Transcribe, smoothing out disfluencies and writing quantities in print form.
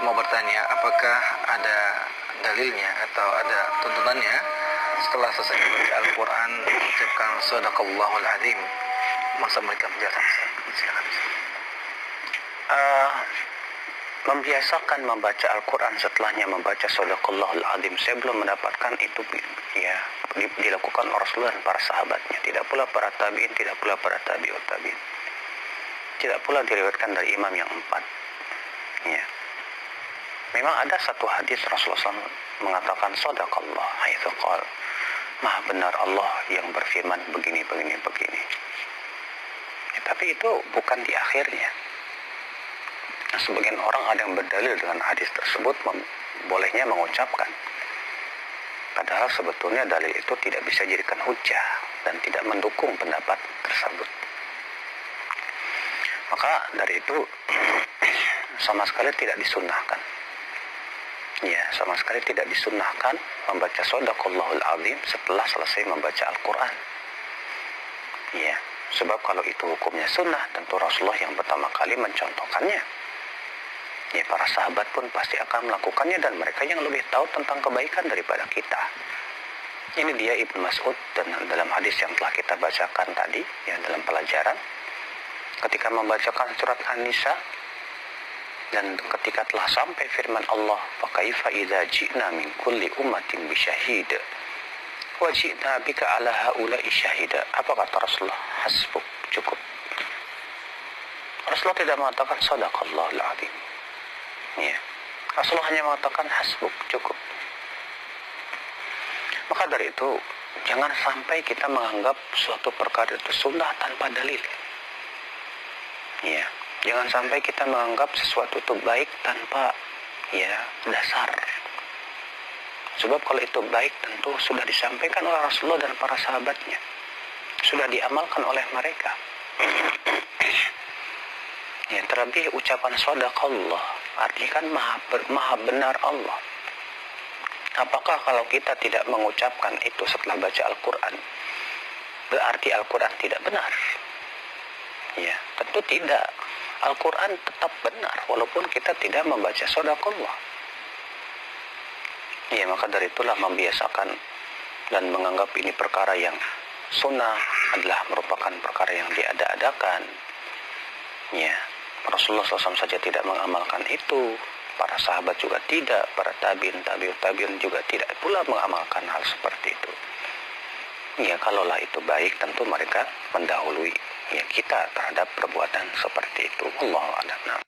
mau bertanya, apakah ada dalilnya atau ada tuntunannya setelah selesai membaca Al-Quran mengucapkan Shadaqallahul Azim, masa mereka menjadi silakan. Membiasakan membaca Al-Quran setelahnya membaca Shadaqallahul Azim, saya belum mendapatkan itu ya dilakukan oleh Rasulullah dan para sahabatnya, tidak pula para tabi'in, tidak pula para tabi'ut tabi'in, tidak pula diriwayatkan dari imam yang 4 ya. Memang ada satu hadis Rasulullah SAW mengatakan Shadaqallah haitsu qala, maha benar Allah yang berfirman begini ya, tapi itu bukan di akhirnya. Nah, sebagian orang ada yang berdalil dengan hadis tersebut bolehnya mengucapkan, padahal sebetulnya dalil itu tidak bisa dijadikan hujah dan tidak mendukung pendapat tersebut. Maka dari itu sama sekali tidak disunnahkan. Ya, sama sekali tidak disunnahkan membaca Shadaqallahul Azim setelah selesai membaca Al-Quran. Ya, sebab kalau itu hukumnya sunnah, tentu Rasulullah yang pertama kali mencontohkannya. Ya, para sahabat pun pasti akan melakukannya dan mereka yang lebih tahu tentang kebaikan daripada kita. Ini dia Ibnu Mas'ud dan dalam hadis yang telah kita bacakan tadi, ya dalam pelajaran, ketika membacakan surat An-Nisa dan ketika telah sampai firman Allah, "Fakaifa idza ji'na min kulli ummatin bi syahid wa ji'na bika 'ala haula'i syahida." Apa kata Rasulullah? Hasbuk, cukup. Rasulullah tidak mengatakan Shadaqallahul Azim. Ya. Rasulullah hanya mengatakan hasbuk, cukup. Maka dari itu jangan sampai kita menganggap suatu perkara itu sunnah tanpa dalil. Ya, jangan sampai kita menganggap sesuatu itu baik tanpa dasar. Sebab kalau itu baik tentu sudah disampaikan oleh Rasulullah dan para sahabatnya, sudah diamalkan oleh mereka. Ya, terlebih ucapan Shadaqallah artinya kan maha benar Allah. Apakah kalau kita tidak mengucapkan itu setelah baca Al-Quran berarti Al-Quran tidak benar? Ya, tentu tidak. Al-Quran tetap benar walaupun kita tidak membaca Shadaqallah. Ya, maka dari itulah membiasakan dan menganggap ini perkara yang sunnah adalah merupakan perkara yang diada-adakan. Ya, Rasulullah SAW saja tidak mengamalkan itu, para sahabat juga tidak, para tabi'ut tabi'in juga tidak pula mengamalkan hal seperti itu. Ya, kalaulah itu baik, tentu mereka mendahului ya kita terhadap perbuatan seperti itu. Allahu a'lam.